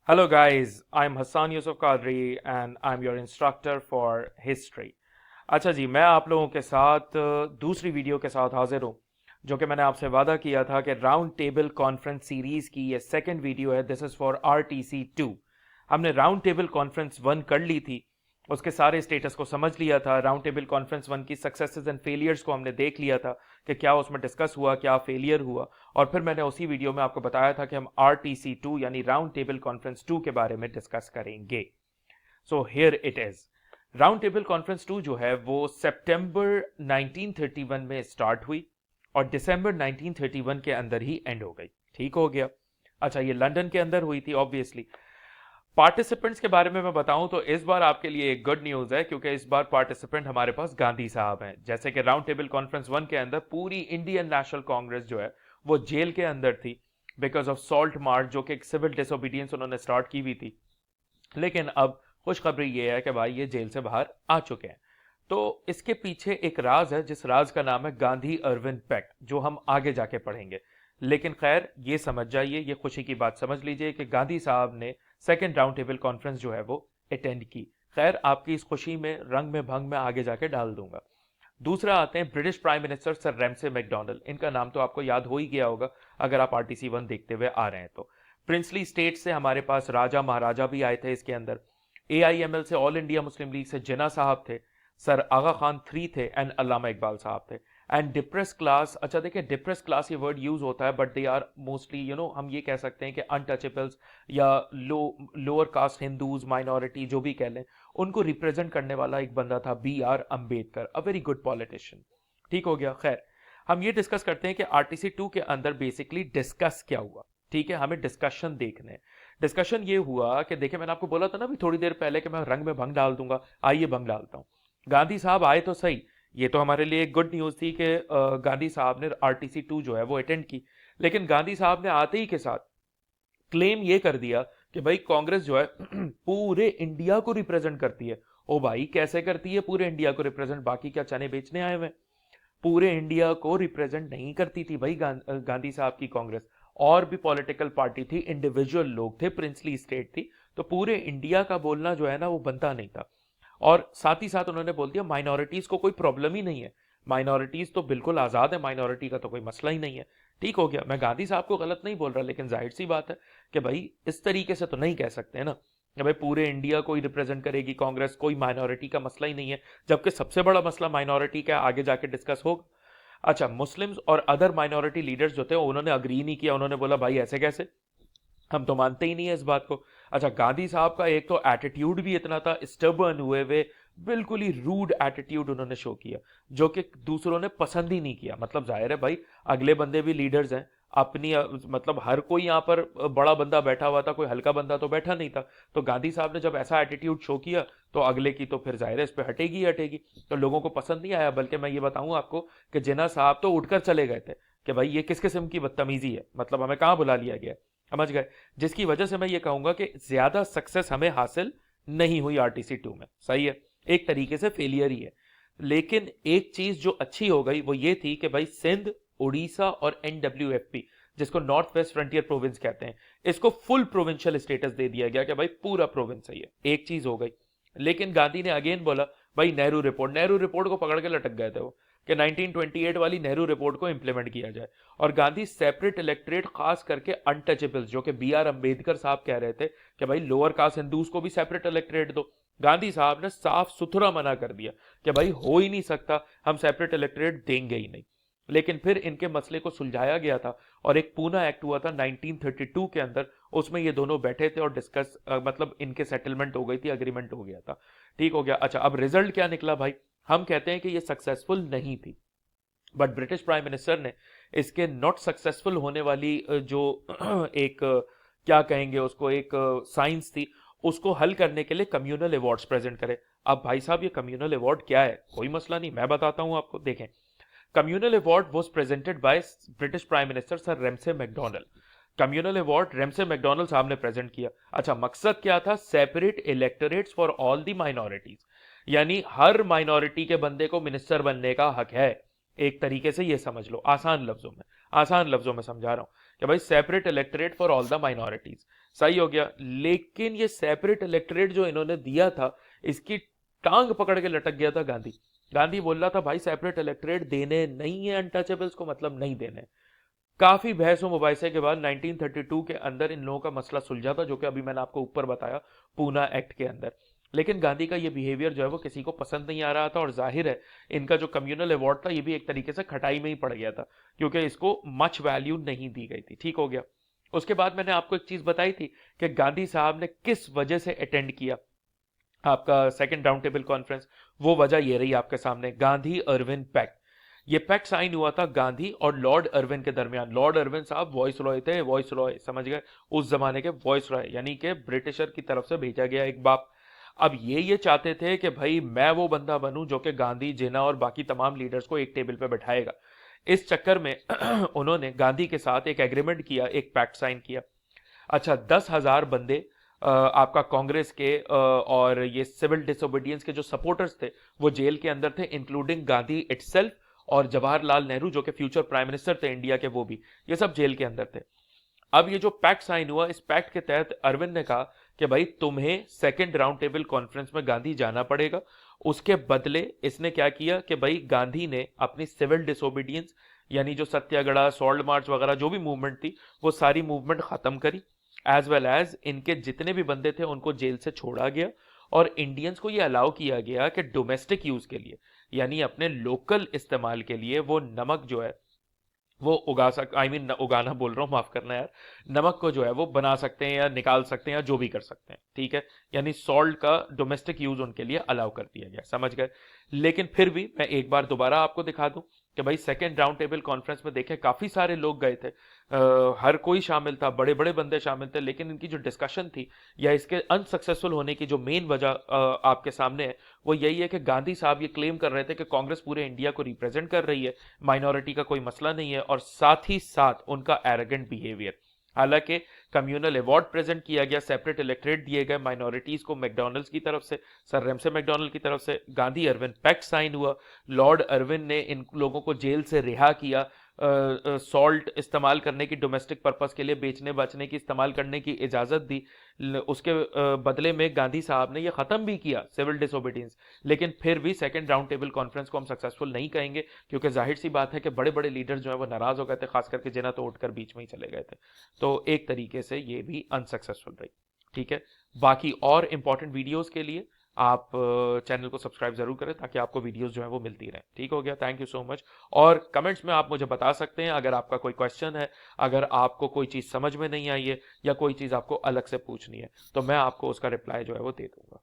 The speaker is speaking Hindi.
Hello guys, I'm Hassan Yusuf Qadri and I'm your instructor for history। अच्छा जी, मैं आप लोगों के साथ दूसरी वीडियो के साथ हाजिर हूँ, जो कि मैंने आपसे वादा किया था कि राउंड टेबल कॉन्फ्रेंस सीरीज की ये सेकंड वीडियो है। This is for RTC 2। हमने राउंड टेबल कॉन्फ्रेंस 1 कर ली थी, उसके सारे स्टेटस को समझ लिया था। राउंड टेबल कॉन्फ्रेंस 1 की सक्सेसेस एंड फेलियर्स को हमने देख लिया था कि क्या उसमें डिस्कस हुआ, क्या फेलियर हुआ। और फिर मैंने उसी वीडियो में आपको बताया था कि हम RTC 2 यानी राउंड टेबल कॉन्फ्रेंस 2 के बारे में डिस्कस करेंगे। So here it is. Round table conference 2 जो है वो सितंबर 1931 में स्टार्ट हुई और दिसंबर 1931 के अंदर ही एंड हो गई। ठीक हो गया। अच्छा, ये लंदन के अंदर हुई थी ऑब्वियसली। पार्टिसिपेंट्स के बारे में मैं बताऊं तो इस बार आपके लिए एक गुड न्यूज है, क्योंकि इस बार पार्टिसिपेंट हमारे पास गांधी साहब हैं। जैसे कि राउंड टेबल कॉन्फ्रेंस 1 के अंदर पूरी इंडियन नेशनल कांग्रेस जो है वो जेल के अंदर थी बिकॉज ऑफ सॉल्ट मार्च, जो कि एक सिविल डिसोबीडियंस उन्होंने स्टार्ट की हुई थी। लेकिन अब खुशखबरी ये है कि भाई ये जेल से बाहर आ चुके हैं। तो इसके पीछे एक राज है, जिस राज का नाम है गांधी अर्विन पैक्ट, जो हम आगे जाके पढ़ेंगे। लेकिन खैर ये समझ जाइए, ये खुशी की बात समझ लीजिए कि गांधी साहब ने सेकेंड राउंड टेबल कॉन्फ्रेंस जो है वो अटेंड की। खैर आपकी इस खुशी में रंग में भंग में आगे जाके डाल दूंगा। दूसरा आते हैं British prime minister sir Ramsay McDonald. इनका नाम तो आपको याद हो ही गया होगा अगर आप RTC 1 देखते हुए आ रहे हैं तो। प्रिंसली स्टेट से हमारे पास राजा महाराजा भी आए थे इसके अंदर। AIML से, ऑल इंडिया मुस्लिम लीग से जिन्ना साहब थे, सर आगा खान 3 थे एंड अल्लामा इकबाल साहब थे। एंड डिप्रेस क्लास, अच्छा देखिए डिप्रेस क्लास ये वर्ड यूज होता है बट दे आर मोस्टली हम ये कह सकते हैं कि अनटचेबल्स या लोअर कास्ट हिंदूज, माइनॉरिटी जो भी कह लें, उनको रिप्रेजेंट करने वाला एक बंदा था BR Ambedkar, a very good politician. ठीक हो गया। खैर हम ये डिस्कस करते हैं कि RTC 2 के अंदर बेसिकली डिस्कस क्या हुआ। ठीक है, हमें डिस्कशन देखने हैं। डिस्कशन ये हुआ कि देखिए मैंने आपको बोला था ना अभी थोड़ी देर पहले कि मैं रंग में भंग डाल दूंगा। आइए भंग डालता हूं। गांधी साहब आए तो सही, ये तो हमारे लिए एक गुड न्यूज थी कि गांधी साहब ने RTC 2 जो है वो अटेंड की। लेकिन गांधी साहब ने आते ही के साथ क्लेम ये कर दिया कि भाई कांग्रेस जो है पूरे इंडिया को रिप्रेजेंट करती है। ओ भाई कैसे करती है पूरे इंडिया को रिप्रेजेंट? बाकी क्या चने बेचने आए हुए? पूरे इंडिया को रिप्रेजेंट नहीं करती थी भाई गांधी साहब की कांग्रेस। और भी पॉलिटिकल पार्टी थी, इंडिविजुअल लोग थे, प्रिंसली स्टेट थी, तो पूरे इंडिया का बोलना जो है ना वो बनता नहीं था। और साथ ही साथ उन्होंने बोल दिया माइनॉरिटीज को कोई प्रॉब्लम ही नहीं है, माइनॉरिटीज तो बिल्कुल आजाद है, माइनॉरिटी का तो कोई मसला ही नहीं है। ठीक हो गया। मैं गांधी साहब को गलत नहीं बोल रहा, लेकिन जाहिर सी बात है कि भाई इस तरीके से तो नहीं कह सकते ना कि भाई पूरे इंडिया को ही रिप्रेजेंट करेगी कांग्रेस, कोई माइनॉरिटी का मसला ही नहीं है, जबकि सबसे बड़ा मसला माइनॉरिटी का आगे जाके डिस्कस होगा। अच्छा, मुस्लिम्स और अदर माइनॉरिटी लीडर्स जो थे उन्होंने अग्री नहीं किया, उन्होंने बोला भाई ऐसे कैसे, हम तो मानते ही नहीं है इस बात को। अच्छा, गांधी साहब का एक तो एटीट्यूड भी इतना था, स्टबर्न हुए वे, बिल्कुल ही रूड एटीट्यूड उन्होंने शो किया, जो कि दूसरों ने पसंद ही नहीं किया। मतलब जाहिर है भाई अगले बंदे भी लीडर्स हैं अपनी, मतलब हर कोई यहाँ पर बड़ा बंदा बैठा हुआ था, कोई हल्का बंदा तो बैठा नहीं था। तो गांधी साहब ने जब ऐसा एटीट्यूड शो किया तो अगले की तो फिर जाहिर है इस पर हटेगी ही हटेगी। तो लोगों को पसंद नहीं आया। बल्कि मैं ये बताऊं आपको कि जिन्ना साहब तो उठकर चले गए थे कि भाई ये किस किस्म की बदतमीजी है, मतलब हमें कहाँ बुला लिया गया। समझ गए? जिसकी वजह से मैं ये कहूंगा कि ज्यादा सक्सेस हमें हासिल नहीं हुई RTC 2 में। सही है, एक तरीके से फेलियर ही है। लेकिन एक चीज जो अच्छी हो गई वो ये थी कि भाई सिंध, उड़ीसा और NWFP, जिसको नॉर्थ वेस्ट फ्रंटियर प्रोविंस कहते हैं, इसको फुल प्रोविंशियल स्टेटस दे दिया गया कि भाई पूरा प्रोविंस है ये। एक चीज हो गई। लेकिन गांधी ने अगेन बोला भाई नेहरू रिपोर्ट को पकड़ के लटक गए थे वो, कि 1928 वाली नेहरू रिपोर्ट को इंप्लीमेंट किया जाए। और गांधी सेपरेट इलेक्ट्रेट, खास करके अनटचेबल्स, जो कि BR अम्बेडकर साहब कह रहे थे कि भाई लोअर कास्ट हिंदूज को भी सेपरेट इलेक्ट्रेट दो, गांधी साहब ने साफ सुथरा मना कर दिया कि भाई हो ही नहीं सकता, हम सेपरेट इलेक्ट्रेट देंगे ही नहीं। लेकिन फिर इनके मसले को सुलझाया गया था और एक पूना एक्ट हुआ था 1932 के अंदर, उसमें ये दोनों बैठे थे और डिस्कस, मतलब इनके सेटलमेंट हो गई थी, अग्रीमेंट हो गया था। ठीक हो गया। अच्छा, अब रिजल्ट क्या निकला भाई? हम कहते हैं कि ये सक्सेसफुल नहीं थी, बट ब्रिटिश प्राइम मिनिस्टर ने इसके नॉट सक्सेसफुल होने वाली जो एक क्या कहेंगे उसको, एक साइंस थी, उसको हल करने के लिए कम्युनल अवार्ड्स प्रेजेंट करे। अब भाई साहब ये कम्युनल अवार्ड क्या है? कोई मसला नहीं, मैं बताता हूं आपको। देखें, communal award was presented by British prime minister sir Ramsay McDonald. Communal award Ramsay McDonald साहब ने प्रेजेंट किया। अच्छा, मकसद क्या था? Separate electorates for all the minorities, यानी हर माइनॉरिटी के बंदे को मिनिस्टर बनने का हक है। एक तरीके से ये समझ लो, आसान लफ्जों में समझा रहा हूं कि भाई separate electorate for all the minorities. सही हो गया। लेकिन ये सेपरेट इलेक्टोरेट जो इन्होंने दिया था, इसकी टांग पकड़ के लटक गया था गांधी। गांधी बोल रहा था भाई सेपरेट इलेक्टोरेट देने नहीं है अनटचेबल्स को, मतलब नहीं देने। काफी बहसों मुबाहिसे के बाद 1932 के अंदर इन लोगों का मसला सुलझा था, जो कि अभी मैंने आपको ऊपर बताया, पूना एक्ट के अंदर। लेकिन गांधी का ये बिहेवियर जो है वो किसी को पसंद नहीं आ रहा था, और जाहिर है इनका जो कम्युनल अवार्ड था ये भी एक तरीके से खटाई में ही पड़ गया था, क्योंकि इसको मच वैल्यू नहीं दी गई थी। ठीक हो गया। उसके बाद मैंने आपको एक चीज बताई थी कि गांधी साहब ने किस वजह से अटेंड किया आपका सेकंड राउंड टेबल कॉन्फ्रेंस। वो वजह ये रही आपके सामने, गांधी अर्विन पैक्ट। ये पैक्ट साइन हुआ था गांधी और लॉर्ड अर्विन के दरमियान। लॉर्ड अर्विन साहब वॉइस रॉय थे, वॉइस रॉय समझ गए, उस जमाने के वॉइस रॉय, यानी कि ब्रिटिशर की तरफ से भेजा गया एक बाप। अब ये चाहते थे कि भाई मैं वो बंदा बनूं जो कि गांधी, जिन्ना और बाकी तमाम लीडर्स को एक टेबल पे बैठाएगा। इस चक्कर में उन्होंने गांधी के साथ एक एग्रीमेंट किया, एक पैक्ट साइन किया। अच्छा, 10,000 बंदे आपका कांग्रेस के और ये सिविल डिसोबीडियंस के जो सपोर्टर्स थे वो जेल के अंदर थे, इंक्लूडिंग गांधी इटसेल्फ और जवाहरलाल नेहरू जो कि फ्यूचर प्राइम मिनिस्टर थे इंडिया के, वो भी, ये सब जेल के अंदर थे। अब ये जो पैक्ट साइन हुआ, इस पैक्ट के तहत अरविंद ने कहा कि भाई तुम्हें सेकंड राउंड टेबल कॉन्फ्रेंस में गांधी जाना पड़ेगा। उसके बदले इसने क्या किया कि भाई गांधी ने अपनी सिविल डिसोबीडियंस, यानी जो सत्याग्रह, सॉल्ट मार्च वगैरह जो भी मूवमेंट थी, वो सारी मूवमेंट खत्म करी। एज वेल एज इनके जितने भी बंदे थे उनको जेल से छोड़ा गया, और इंडियंस को ये अलाउ किया गया कि डोमेस्टिक यूज के लिए, यानी अपने लोकल इस्तेमाल के लिए, वो नमक जो है वो उगा उगाना बोल रहा हूँ, माफ करना यार, नमक को जो है वो बना सकते हैं या निकाल सकते हैं या जो भी कर सकते हैं। ठीक है, यानी सॉल्ट का डोमेस्टिक यूज उनके लिए अलाउ कर दिया गया, समझ गए। लेकिन फिर भी मैं एक बार दोबारा आपको दिखा दूं कि भाई सेकेंड राउंड टेबल कॉन्फ्रेंस में देखें काफी सारे लोग गए थे, हर कोई शामिल था, बड़े बड़े बंदे शामिल थे, लेकिन इनकी जो डिस्कशन थी या इसके अनसक्सेसफुल होने की जो मेन वजह आपके सामने है वो यही है कि गांधी साहब ये क्लेम कर रहे थे कि कांग्रेस पूरे इंडिया को रिप्रेजेंट कर रही है, माइनॉरिटी का कोई मसला नहीं है, और साथ ही साथ उनका एरोगेंट बिहेवियर। हालांकि कम्युनल अवार्ड प्रेजेंट किया गया, सेपरेट इलेक्टोरेट दिए गए माइनॉरिटीज को मैकडॉनल्ड्स की तरफ से, सर रैमसे मैकडॉनल्ड की तरफ से, गांधी अर्विन पैक्ट साइन हुआ, लॉर्ड अर्विन ने इन लोगों को जेल से रिहा किया, सॉल्ट इस्तेमाल करने की, डोमेस्टिक पर्पस के लिए बेचने बाचने की इस्तेमाल करने की इजाज़त दी। उसके बदले में गांधी साहब ने यह ख़त्म भी किया सिविल डिसोबीडियंस। लेकिन फिर भी सेकंड राउंड टेबल कॉन्फ्रेंस को हम सक्सेसफुल नहीं कहेंगे, क्योंकि जाहिर सी बात है कि बड़े बड़े लीडर जो है वो नाराज़ हो गए थे, खास करके जिन्ना तो उठकर बीच में ही चले गए थे। तो एक तरीके से ये भी अनसक्सेसफुल रही। ठीक है, बाकी और इंपॉर्टेंट वीडियोज़ के लिए आप चैनल को सब्सक्राइब जरूर करें ताकि आपको वीडियोस जो है वो मिलती रहे। ठीक हो गया, थैंक यू सो मच। और कमेंट्स में आप मुझे बता सकते हैं अगर आपका कोई क्वेश्चन है, अगर आपको कोई चीज़ समझ में नहीं आई है या कोई चीज़ आपको अलग से पूछनी है, तो मैं आपको उसका रिप्लाई जो है वो दे दूंगा।